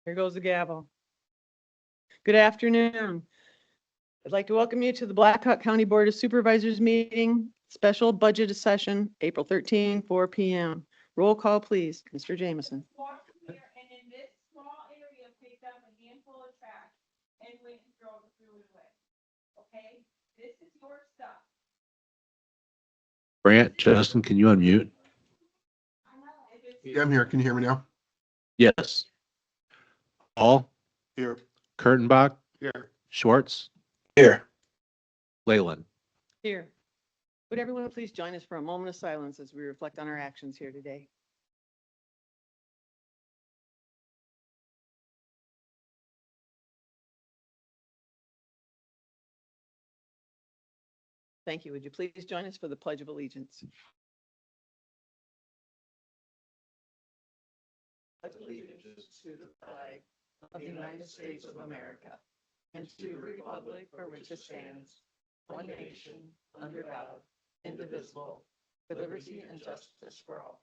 Here goes the gavel. Good afternoon. I'd like to welcome you to the Blackhawk County Board of Supervisors meeting, special budget session, April 13, 4 p.m. Roll call, please. Mr. Jameson. Walk here and in this small area, picked up a handful of trash and went and threw it away. Okay, this is your stuff. Brant, Justin, can you unmute? Yeah, I'm here. Can you hear me now? Yes. Paul, Here. Kurtenbach, Here. Schwartz, Here. Leyland. Here. Would everyone please join us for a moment of silence as we reflect on our actions here today? Thank you. Would you please join us for the Pledge of Allegiance? Pledge allegiance to the flag of the United States of America and to the republic for which it stands, one nation, under God, indivisible, with liberty and justice for all.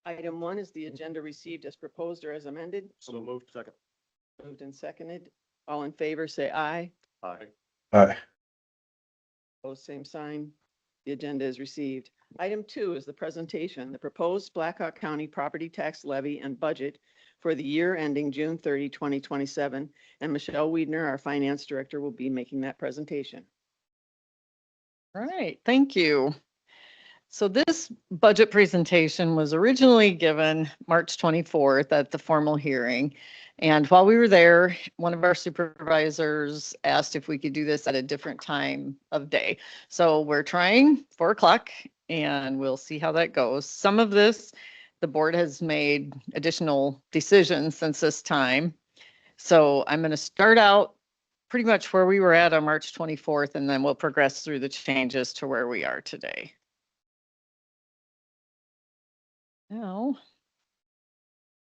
Item 1 is the agenda received as proposed or as amended. So moved. Second. Moved and seconded. All in favor, say aye. Aye. Aye. Opposed, same sign. The agenda is received. Item 2 is the presentation, the proposed Blackhawk County property tax levy and budget for the year ending June 30, 2027. And Michelle Wiedner, our finance director, will be making that presentation. All right, thank you. So this budget presentation was originally given March 24th at the formal hearing. And while we were there, one of our supervisors asked if we could do this at a different time of day. So we're trying 4 o'clock and we'll see how that goes. Some of this, the board has made additional decisions since this time. So I'm going to start out pretty much where we were at on March 24th, and then we'll progress through the changes to where we are today. Now,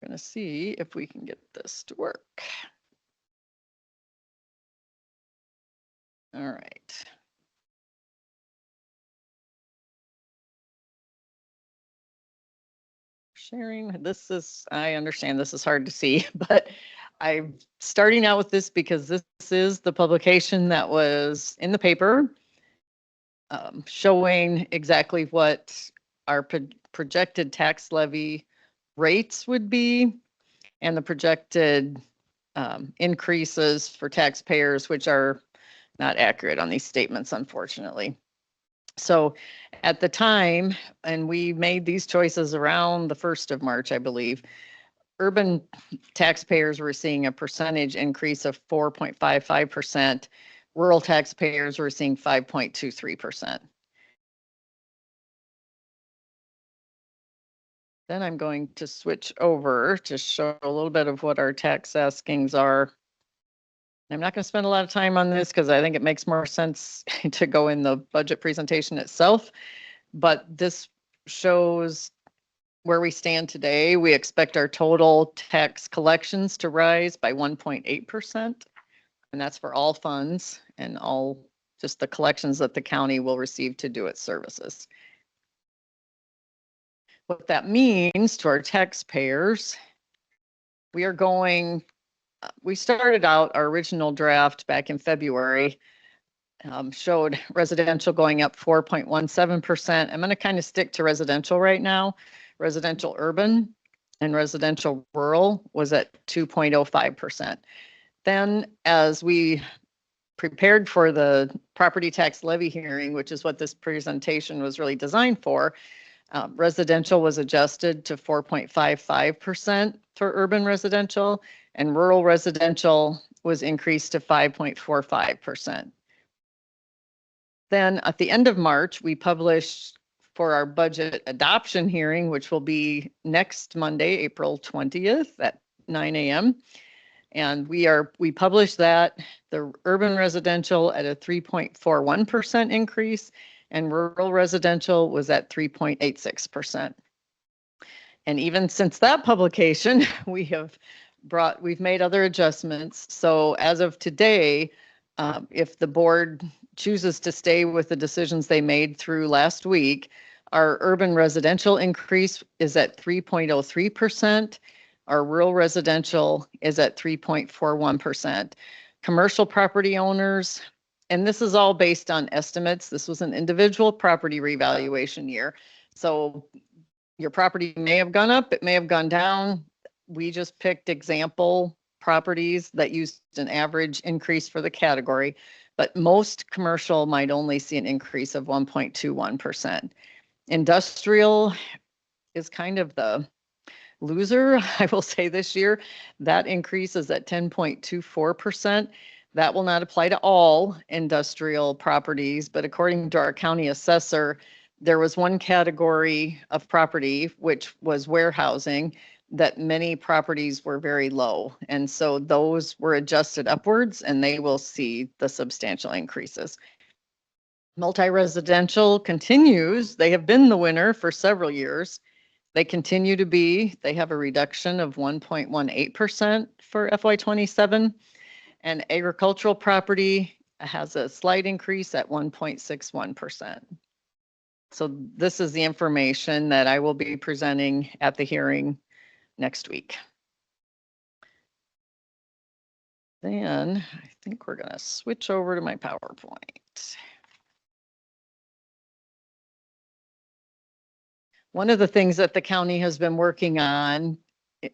we're going to see if we can get this to work. All right. Sharing, this is, I understand this is hard to see, but I'm starting out with this because this is the publication that was in the paper showing exactly what our projected tax levy rates would be and the projected increases for taxpayers, which are not accurate on these statements, unfortunately. So at the time, and we made these choices around the 1st of March, I believe, urban taxpayers were seeing a percentage increase of 4.55%. Rural taxpayers were seeing 5.23%. Then I'm going to switch over to show a little bit of what our tax askings are. I'm not going to spend a lot of time on this because I think it makes more sense to go in the budget presentation itself. But this shows where we stand today. We expect our total tax collections to rise by 1.8%. And that's for all funds and all just the collections that the county will receive to do its services. What that means to our taxpayers, we started out our original draft back in February, showed residential going up 4.17%. I'm going to kind of stick to residential right now. Residential urban and residential rural was at 2.05%. Then as we prepared for the property tax levy hearing, which is what this presentation was really designed for, residential was adjusted to 4.55% for urban residential, and rural residential was increased to 5.45%. Then at the end of March, we published for our budget adoption hearing, which will be next Monday, April 20th at 9 a.m. And we published that the urban residential at a 3.41% increase and rural residential was at 3.86%. And even since that publication, we've made other adjustments. So as of today, if the board chooses to stay with the decisions they made through last week, Our urban residential increase is at 3.03%. Our rural residential is at 3.41%. Commercial property owners, and this is all based on estimates. This was an individual property revaluation year. So your property may have gone up, it may have gone down. We just picked example properties that used an average increase for the category, but most commercial might only see an increase of 1.21%. Industrial is kind of the loser, I will say this year. That increase is at 10.24%. That will not apply to all industrial properties, but according to our county assessor, there was one category of property, which was warehousing, that many properties were very low. And so those were adjusted upwards and they will see the substantial increases. Multi-residential continues. They have been the winner for several years. They continue to be. They have a reduction of 1.18% for FY27. And agricultural property has a slight increase at 1.61%. So this is the information that I will be presenting at the hearing next week. Then I think we're going to switch over to my PowerPoint. One of the things that the county has been working on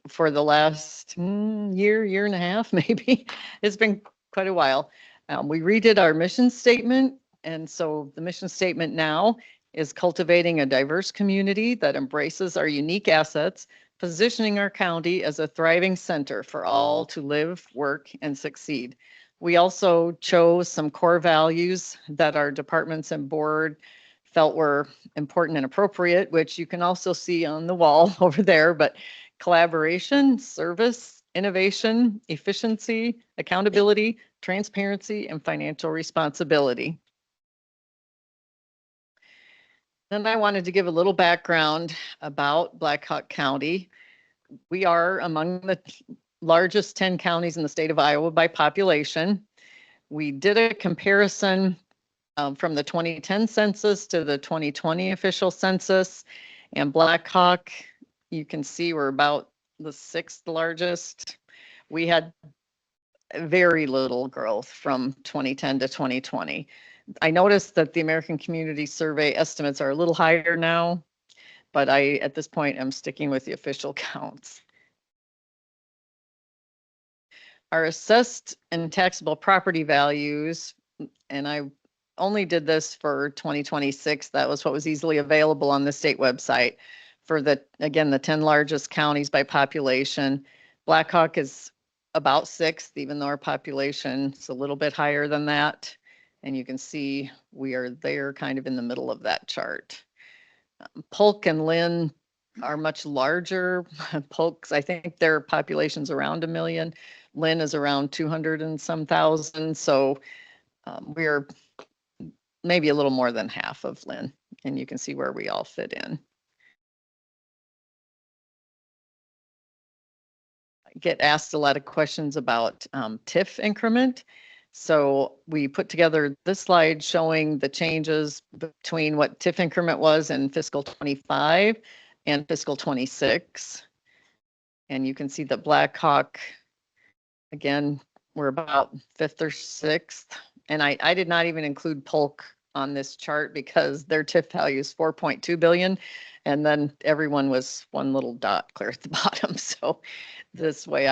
for the last year and a half, maybe, it's been quite a while. We redid our mission statement. And so the mission statement now is cultivating a diverse community that embraces our unique assets, positioning our county as a thriving center for all to live, work, and succeed. We also chose some core values that our departments and board felt were important and appropriate, which you can also see on the wall over there, but collaboration, service, innovation, efficiency, accountability, transparency, and financial responsibility. Then I wanted to give a little background about Black Hawk County. We are among the largest 10 counties in the state of Iowa by population. We did a comparison from the 2010 census to the 2020 official census, and Black Hawk, you can see we're about the 6th largest. We had very little growth from 2010 to 2020. I noticed that the American Community Survey estimates are a little higher now, but I, at this point, am sticking with the official counts. Our assessed and taxable property values, and I only did this for 2026. That was what was easily available on the state website for the 10 largest counties by population. Black Hawk is about 6th, even though our population is a little bit higher than that. And you can see we are there kind of in the middle of that chart. Polk and Lynn are much larger. Polk's, I think their population's around 1 million. Lynn is around 200 and some thousand. So we're maybe a little more than half of Lynn. And you can see where we all fit in. I get asked a lot of questions about TIF increment. So we put together this slide showing the changes between what TIF increment was in fiscal 25 and fiscal 26. And you can see that Black Hawk, again, we're about 5th or 6th. And I did not even include Polk on this chart because their TIF value is 4.2 billion. And then everyone was one little dot clear at the bottom. So this way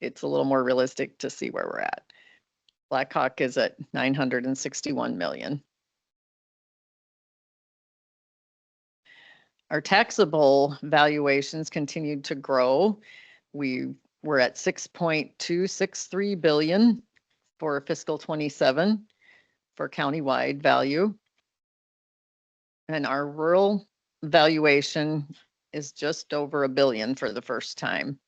it's a little more realistic to see where we're at. Black Hawk is at 961 million. Our taxable valuations continued to grow. We were at 6.263 billion for fiscal 27 for countywide value. And our rural valuation is just over $1 billion for the first time.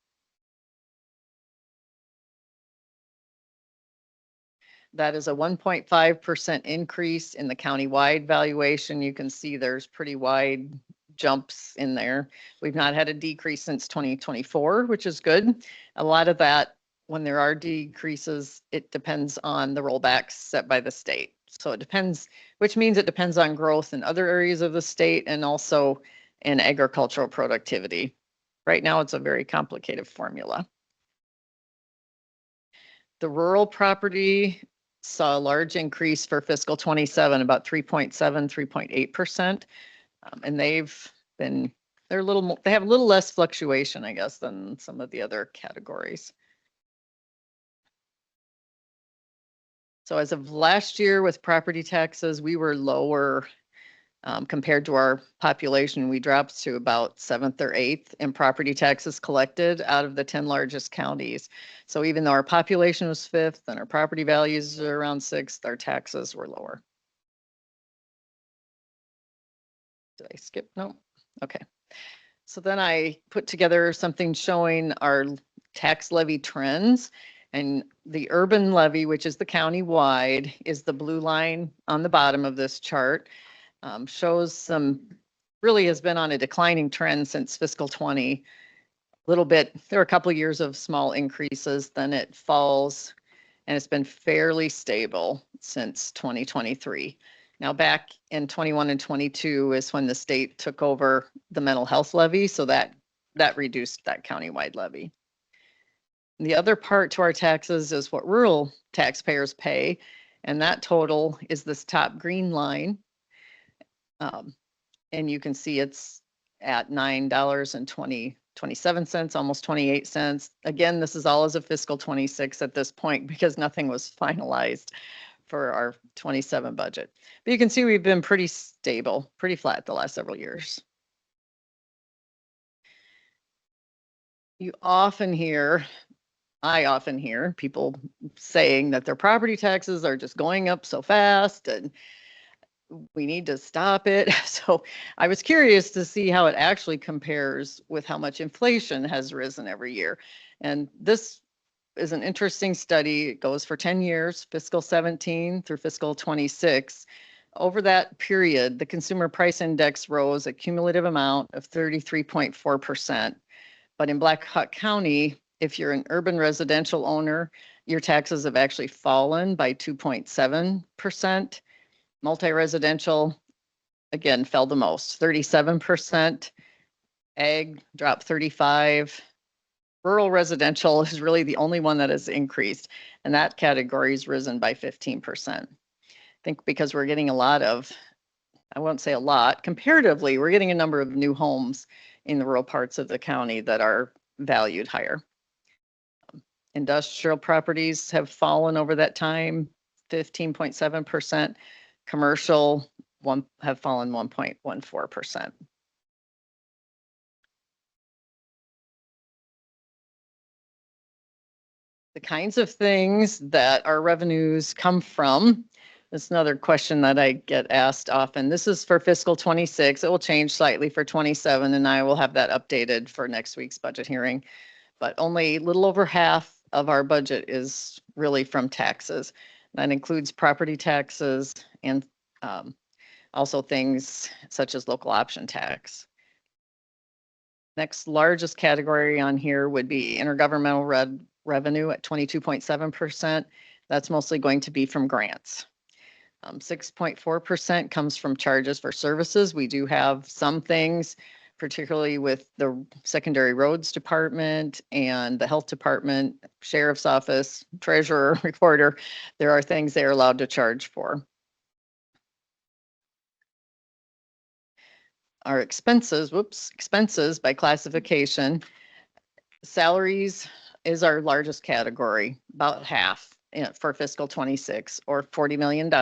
That is a 1.5% increase in the countywide valuation. You can see there's pretty wide jumps in there. We've not had a decrease since 2024, which is good. A lot of that, when there are decreases, it depends on the rollbacks set by the state. So it depends, which means it depends on growth in other areas of the state and also in agricultural productivity. Right now, it's a very complicated formula. The rural property saw a large increase for fiscal 27, about 3.7, 3.8%. And they're a little more, they have a little less fluctuation, I guess, than some of the other categories. So as of last year with property taxes, we were lower compared to our population. We dropped to about 7th or 8th in property taxes collected out of the 10 largest counties. So even though our population was 5th and our property values are around 6th, our taxes were lower. Did I skip? No. Okay. So then I put together something showing our tax levy trends, and the urban levy, which is the county-wide, is the blue line on the bottom of this chart. Shows really has been on a declining trend since fiscal 20. A little bit, there are a couple of years of small increases, then it falls, and it's been fairly stable since 2023. Now back in 21 and 22 is when the state took over the mental health levy, so that reduced that countywide levy. The other part to our taxes is what rural taxpayers pay, and that total is this top green line. And you can see it's at $9.27, almost 28 cents. Again, this is all as of fiscal 26 at this point because nothing was finalized for our 27 budget. But you can see we've been pretty stable, pretty flat the last several years. I often hear people saying that their property taxes are just going up so fast and we need to stop it. So I was curious to see how it actually compares with how much inflation has risen every year. And this is an interesting study. It goes for 10 years, fiscal 17 through fiscal 26. Over that period, the consumer price index rose a cumulative amount of 33.4%. But in Black Hawk County, if you're an urban residential owner, your taxes have actually fallen by 2.7%. Multi-residential, again, fell the most, 37%. Ag dropped 35%. Rural residential is really the only one that has increased, and that category has risen by 15%. I think because we're getting a lot of, I won't say a lot, comparatively, we're getting a number of new homes in the rural parts of the county that are valued higher. Industrial properties have fallen over that time, 15.7%. Commercial have fallen 1.14%. The kinds of things that our revenues come from. That's another question that I get asked often. This is for fiscal 26. It will change slightly for 27, and I will have that updated for next week's budget hearing. But only a little over half of our budget is really from taxes. That includes property taxes and also things such as local option tax. Next largest category on here would be intergovernmental revenue at 22.7%. That's mostly going to be from grants. 6.4% comes from charges for services. We do have some things, particularly with the secondary roads department and the health department, sheriff's office, treasurer, recorder. There are things they're allowed to charge for. Our expenses by classification. Salaries is our largest category, about half for fiscal 26 or $40 million.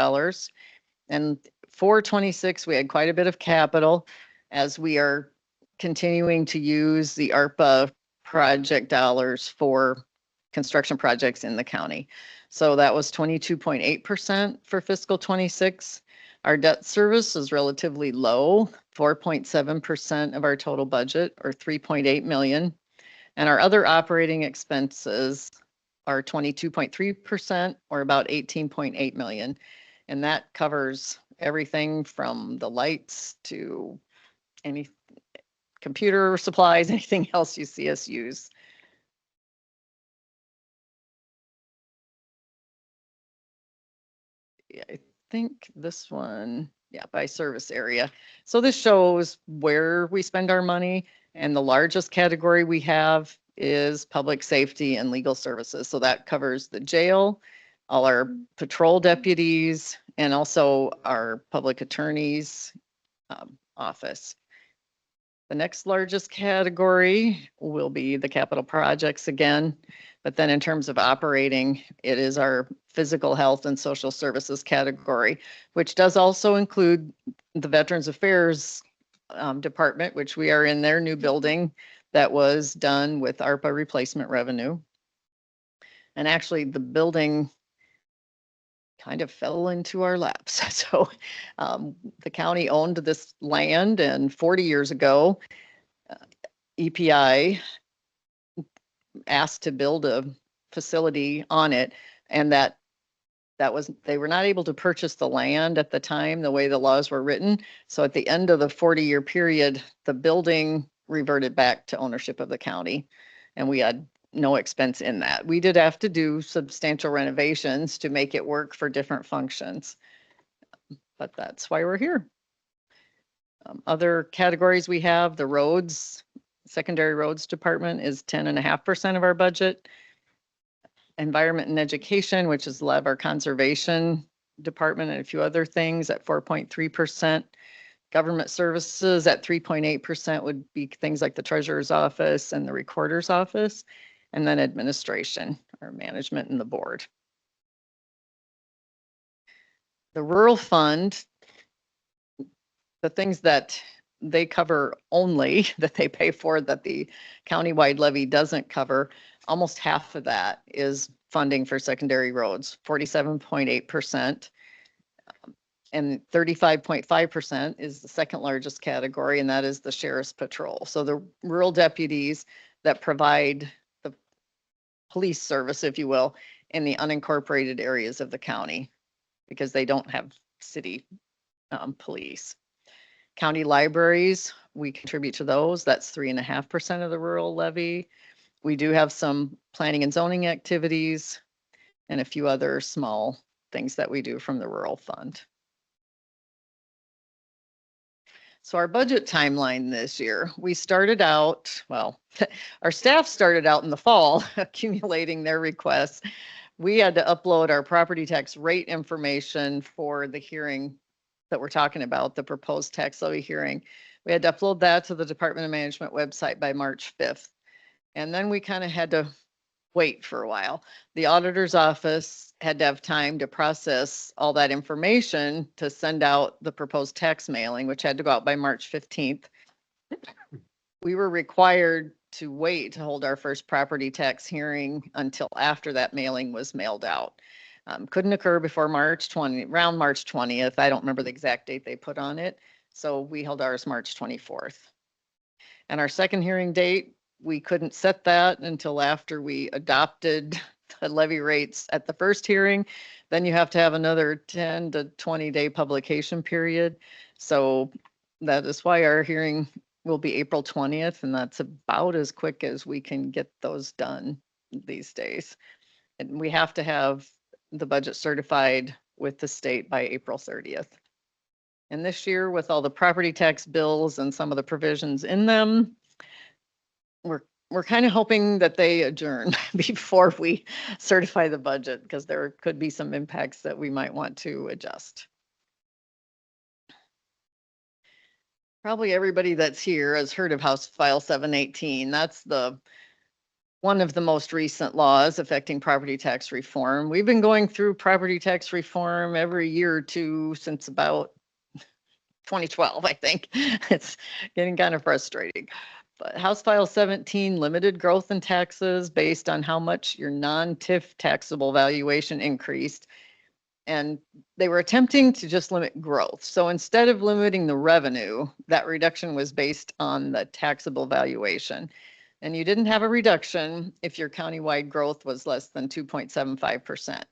And for 26, we had quite a bit of capital as we are continuing to use the ARPA project dollars for construction projects in the county. So that was 22.8% for fiscal 26. Our debt service is relatively low, 4.7% of our total budget or 3.8 million. And our other operating expenses are 22.3% or about 18.8 million. And that covers everything from the lights to any computer supplies, anything else you see us use. Yeah, think this one, yeah, by service area. So this shows where we spend our money, and the largest category we have is public safety and legal services. So that covers the jail, all our patrol deputies, and also our public attorney's office. The next largest category will be the capital projects again. But then in terms of operating, it is our physical health and social services category, which does also include the Veterans Affairs Department, which we are in their new building that was done with ARPA replacement revenue. And actually the building kind of fell into our laps. So the county owned this land, and 40 years ago, EPI asked to build a facility on it, and that was, they were not able to purchase the land at the time, the way the laws were written. So at the end of the 40-year period, the building reverted back to ownership of the county, and we had no expense in that. We did have to do substantial renovations to make it work for different functions, but that's why we're here. Other categories we have, the roads, secondary roads department is 10.5% of our budget. Environment and education, which is a lot of our conservation department and a few other things, at 4.3%. Government services at 3.8% would be things like the treasurer's office and the recorder's office. And then administration, or management, and the board. The rural fund, the things that they cover only, that they pay for, that the countywide levy doesn't cover, almost half of that is funding for secondary roads, 47.8%. And 35.5% is the second largest category, and that is the sheriff's patrol. So the rural deputies that provide the police service, if you will, in the unincorporated areas of the county, because they don't have city police. County libraries, we contribute to those. That's 3.5% of the rural levy. We do have some planning and zoning activities and a few other small things that we do from the rural fund. So our budget timeline this year, we started out, well, our staff started out in the fall accumulating their requests. We had to upload our property tax rate information for the hearing that we're talking about, the proposed tax levy hearing. We had to upload that to the Department of Management website by March 5th. And then we kind of had to wait for a while. The auditor's office had to have time to process all that information to send out the proposed tax mailing, which had to go out by March 15th. We were required to wait to hold our first property tax hearing until after that mailing was mailed out. Couldn't occur before March 20, around March 20th. I don't remember the exact date they put on it. So we held ours March 24th. And our second hearing date, we couldn't set that until after we adopted the levy rates at the first hearing. Then you have to have another 10 to 20 day publication period. So that is why our hearing will be April 20th, and that's about as quick as we can get those done these days. And we have to have the budget certified with the state by April 30th. And this year, with all the property tax bills and some of the provisions in them, we're kind of hoping that they adjourn before we certify the budget, because there could be some impacts that we might want to adjust. Probably everybody that's here has heard of House File 718. That's one of the most recent laws affecting property tax reform. We've been going through property tax reform every year or two since about 2012, I think. It's getting kind of frustrating. But House File 17 limited growth in taxes based on how much your non-TIF taxable valuation increased. And they were attempting to just limit growth. So instead of limiting the revenue, that reduction was based on the taxable valuation. And you didn't have a reduction if your countywide growth was less than 2.75%.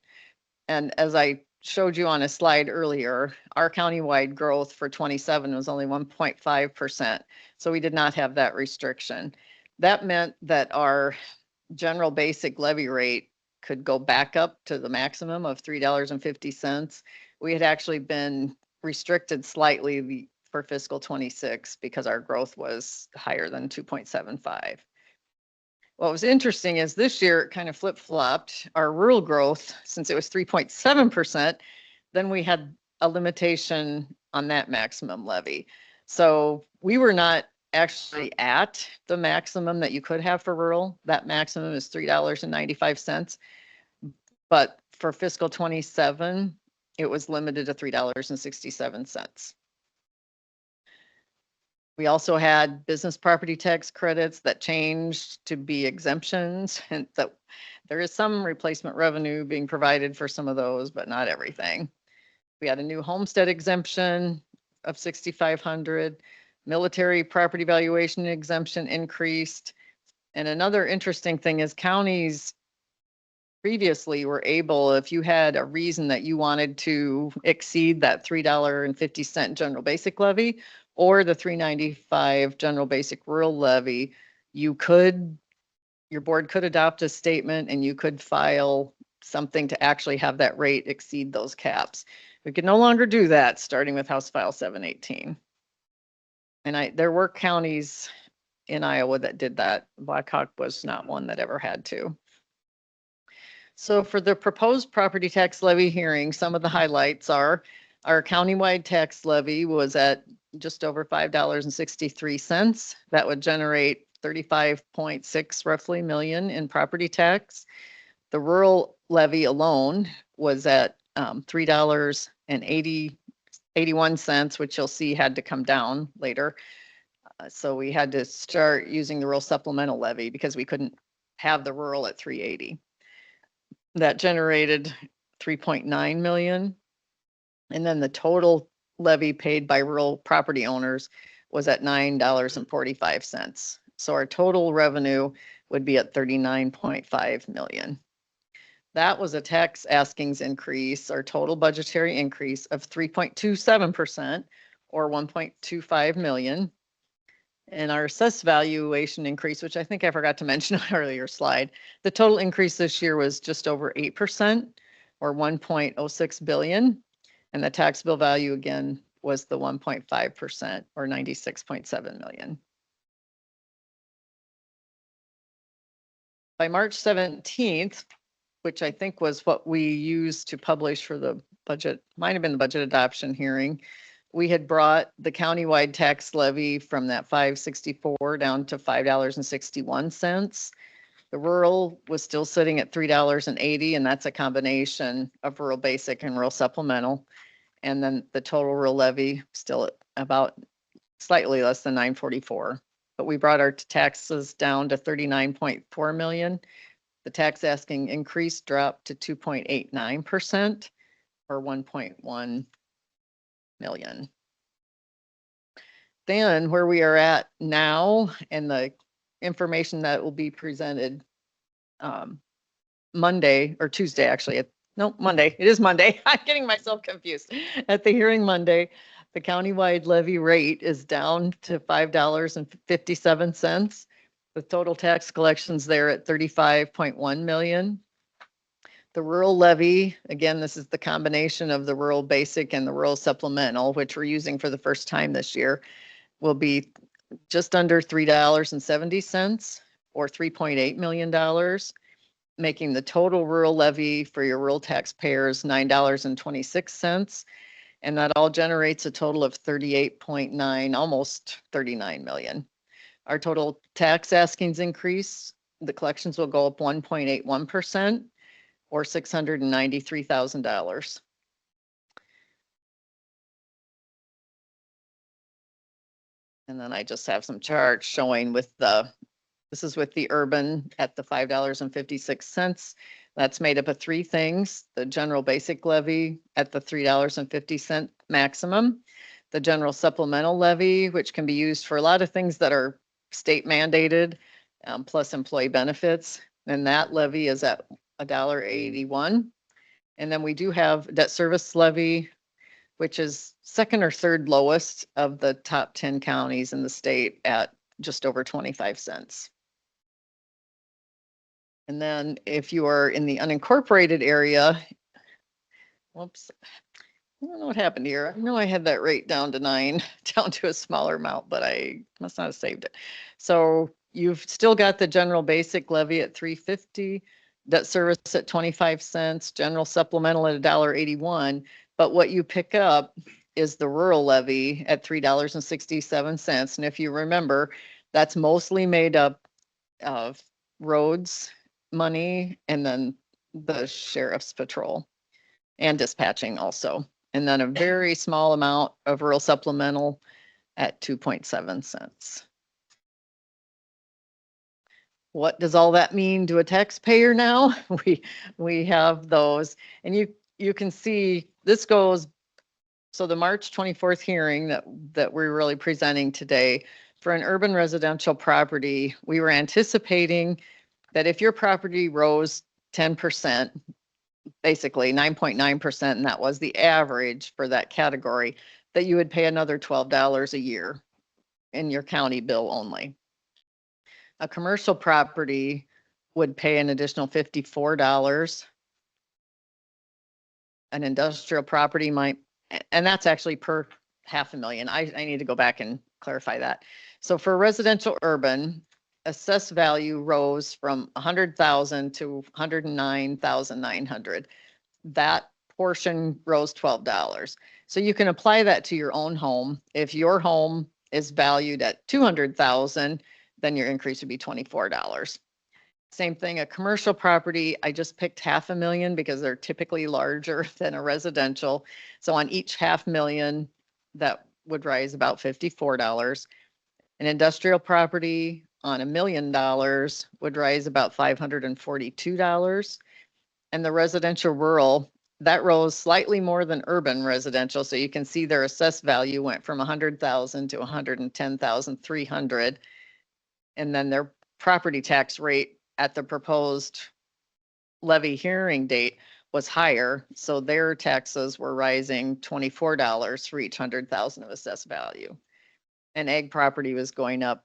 And as I showed you on a slide earlier, our countywide growth for 27 was only 1.5%. So we did not have that restriction. That meant that our general basic levy rate could go back up to the maximum of $3.50. we had actually been restricted slightly for fiscal 26 because our growth was higher than 2.75. What was interesting is this year it kind of flip-flopped. Our rural growth, since it was 3.7%, then we had a limitation on that maximum levy. So we were not actually at the maximum that you could have for rural. That maximum is $3.95. But for fiscal 27, it was limited to $3.67. We also had business property tax credits that changed to be exemptions, and that there is some replacement revenue being provided for some of those, but not everything. We had a new homestead exemption of 6,500, military property valuation exemption increased. And another interesting thing is counties previously were able, if you had a reason that you wanted to exceed that $3.50 general basic levy or the $3.95 general basic rural levy, your board could adopt a statement and you could file something to actually have that rate exceed those caps. We could no longer do that, starting with House File 718. And there were counties in Iowa that did that. Blackhawk was not one that ever had to. So for the proposed property tax levy hearing, some of the highlights are our countywide tax levy was at just over $5.63. That would generate 35.6 roughly million in property tax. The rural levy alone was at $3.81, which you'll see had to come down later. So we had to start using the rural supplemental levy because we couldn't have the rural at 380. That generated 3.9 million. And then the total levy paid by rural property owners was at $9.45. So our total revenue would be at 39.5 million. That was a tax askings increase, or total budgetary increase of 3.27% or 1.25 million. And our assessed valuation increase, which I think I forgot to mention on an earlier slide, the total increase this year was just over 8% or 1.06 billion. And the tax bill value again was the 1.5% or 96.7 million. By March 17th, which I think was what we used to publish for the budget, might have been the budget adoption hearing, we had brought the countywide tax levy from that 564 down to $5.61. The rural was still sitting at $3.80, and that's a combination of rural basic and rural supplemental. And then the total rural levy still at about slightly less than 944. But we brought our taxes down to 39.4 million. The tax asking increase dropped to 2.89% or 1.1 million. Then where we are at now and the information that will be presented Monday or Tuesday, actually. No, Monday. It is Monday. I'm getting myself confused. At the hearing Monday, the countywide levy rate is down to $5.57. The total tax collections there at 35.1 million. The rural levy, again, this is the combination of the rural basic and the rural supplemental, which we're using for the first time this year, will be just under $3.70 or $3.8 million, making the total rural levy for your rural taxpayers $9.26. And that all generates a total of 38.9, almost 39 million. Our total tax askings increase, the collections will go up 1.81% or $693,000. And then I just have some charts showing with this is with the urban at the $5.56. That's made up of three things: the general basic levy at the $3.50 maximum, the general supplemental levy, which can be used for a lot of things that are state mandated, plus employee benefits. And that levy is at $1.81. And then we do have debt service levy, which is second or third lowest of the top 10 counties in the state at just over 25 cents. And then if you are in the unincorporated area, whoops, I don't know what happened here. I know I had that rate down to 9, down to a smaller amount, but I must not have saved it. So you've still got the general basic levy at 350, debt service at 25 cents, general supplemental at $1.81. But what you pick up is the rural levy at $3.67. And if you remember, that's mostly made up of roads money and then the sheriff's patrol and dispatching also. And then a very small amount of rural supplemental at 2.7 cents. What does all that mean to a taxpayer now? We have those, and you can see this goes, so the March 24th hearing that we're really presenting today for an urban residential property, we were anticipating that if your property rose 10%, basically 9.9%, and that was the average for that category, that you would pay another $12 a year in your county bill only. A commercial property would pay an additional $54. An industrial property might, and that's actually per $500,000. I need to go back and clarify that. So for residential urban, assessed value rose from 100,000 to 109,900. That portion rose $12. So you can apply that to your own home. If your home is valued at 200,000, then your increase would be $24. Same thing, a commercial property, I just picked $500,000 because they're typically larger than a residential. So on each $500,000, that would rise about $54. An industrial property on $1 million would rise about $542. And the residential rural, that rose slightly more than urban residential. So you can see their assessed value went from 100,000 to 110,300. And then their property tax rate at the proposed levy hearing date was higher. So their taxes were rising $24 for each 100,000 of assessed value. And ag property was going up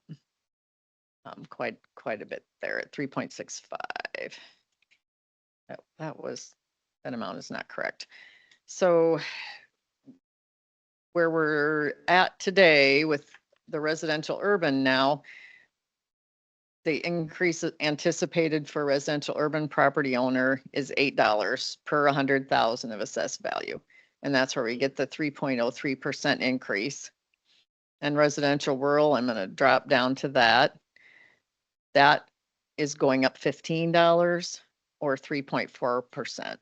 quite a bit there at 3.65. That amount is not correct. So where we're at today with the residential urban now, the increase anticipated for residential urban property owner is $8 per 100,000 of assessed value. And that's where we get the 3.03% increase. And residential rural, I'm going to drop down to that. That is going up $15 or 3.4%.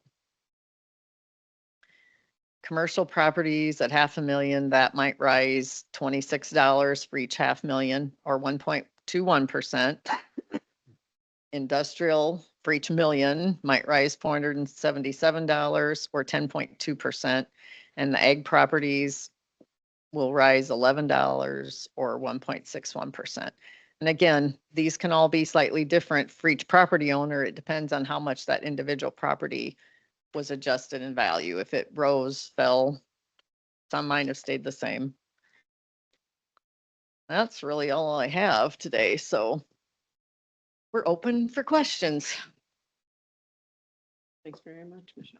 Commercial properties at $500,000, that might rise $26 for each $500,000 or 1.21%. Industrial for each million might rise $477 or 10.2%. And the ag properties will rise $11 or 1.61%. And again, these can all be slightly different for each property owner. It depends on how much that individual property was adjusted in value. If it rose, fell, some might have stayed the same. That's really all I have today. So we're open for questions. Thanks very much, Michelle.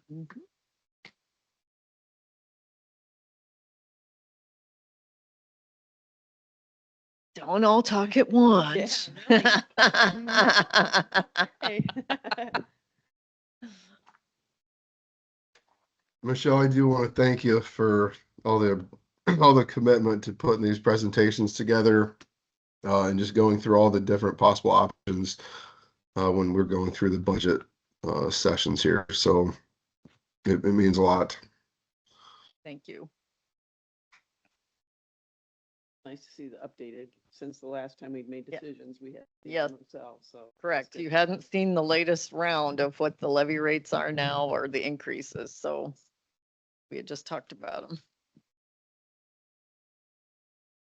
Don't all talk at once. Hey. Michelle, I do want to thank you for all the commitment to putting these presentations together and just going through all the different possible options when we're going through the budget sessions here. So it means a lot. Thank you. Nice to see the updated, since the last time we'd made Yeah. decisions, we had. Yes. Themselves, so. Correct. You hadn't seen the latest round of what the levy rates are now or the increases. So we had just talked about them.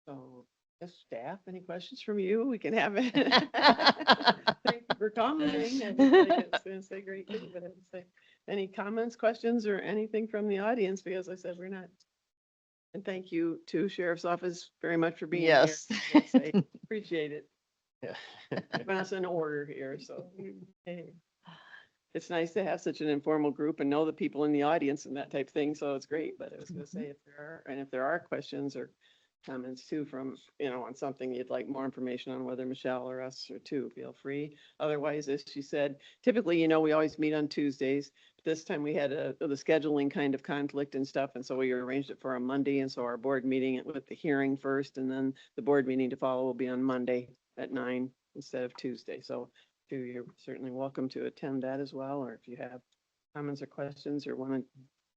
So, yes, staff, any questions from you? We can have it. Thank you for coming. I was gonna say great thing, but I didn't say any comments, questions, or anything from the audience, because I said we're not. And thank you to Sheriff's Office very much for being here. Yes. Yes, I appreciate it. Keeping us in order here, so. Hey. it's nice to have such an informal group and know the people in the audience and that type of thing, so it's great, but I was gonna say if there are questions or comments too from, on something you'd like more information on, whether Michelle or us or two, feel free. Otherwise, as she said, typically, we always meet on Tuesdays. This time we had the scheduling kind of conflict and stuff, and so we arranged it for a Monday, and so our board meeting with the hearing first, and then the board meeting to follow will be on Monday at 9 instead of Tuesday, so you're certainly welcome to attend that as well, or if you have comments or questions or want to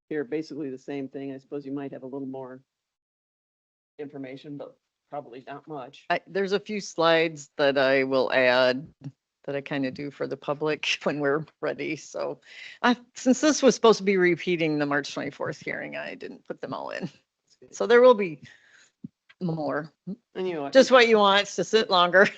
hear basically the same thing, I suppose you might have a little more information, but probably not much. There's a few slides that I will add that I kind of do for the public when we're ready. So since this was supposed to be repeating the March 24th hearing, I didn't put them all in. So there will be more. And Just what you want is to sit longer.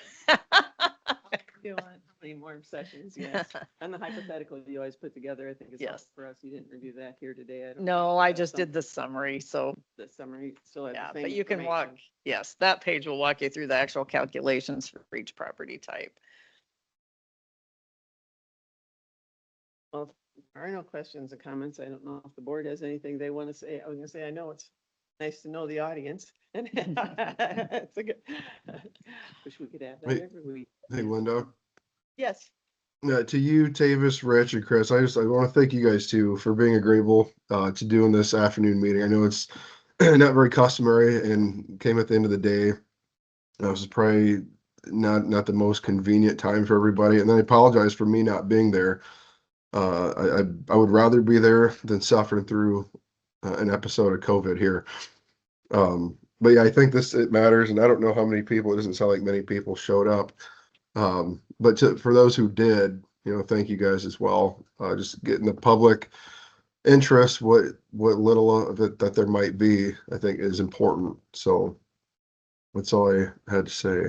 you want any more sessions, yes. And the hypothetical you always put together, I think is Yes. helpful for us. You didn't review that here today. I don't No, know if I that's just did something- the summary. So The summary still had yeah, the same. but you can walk, information. yes, that page will walk you through the actual calculations for each property type. Well, if there are no questions or comments. I don't know if the board has anything they want to say. I was gonna say, I know it's nice to know the audience. And it's a good, wish we could have that Wait. every week. Hey, Linda. Yes. To you, Tavis, Rich, and Chris, I want to thank you guys too for being agreeable to doing this afternoon meeting. I know it's not very customary and came at the end of the day. That was probably not the most convenient time for everybody. And I apologize for me not being there. I would rather be there than suffering through an episode of COVID here. But yeah, I think it matters, and I don't know how many people. It doesn't sound like many people showed up. But for those who did, thank you guys as well. Just getting the public interest, what little of it that there might be, I think is important. So that's all I had to say.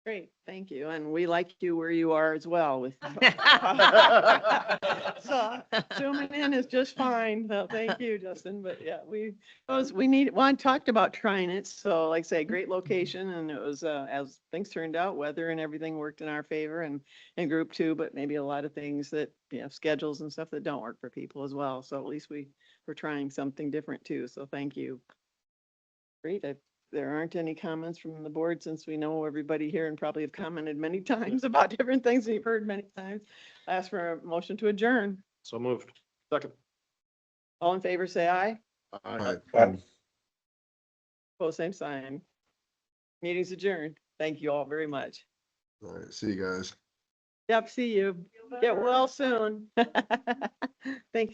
Great, thank you. And we like you where you are as well with. So zooming in is just fine. So thank you, Justin. But yeah, talked about trying it. So like I say, great location, and it was, as things turned out, weather and everything worked in our favor and in group two, but maybe a lot of things that, schedules and stuff that don't work for people as well. So at least we're trying something different too. So thank you. Great. There aren't any comments from the board, since we know everybody here and probably have commented many times about different things that you've heard many times. I ask for a motion to adjourn. So moved. Second. All in favor, say aye. All right. Pose same sign. Meeting's adjourned. Thank you all very much. All right. See you guys. Yep, see you. Get well soon. Thank you.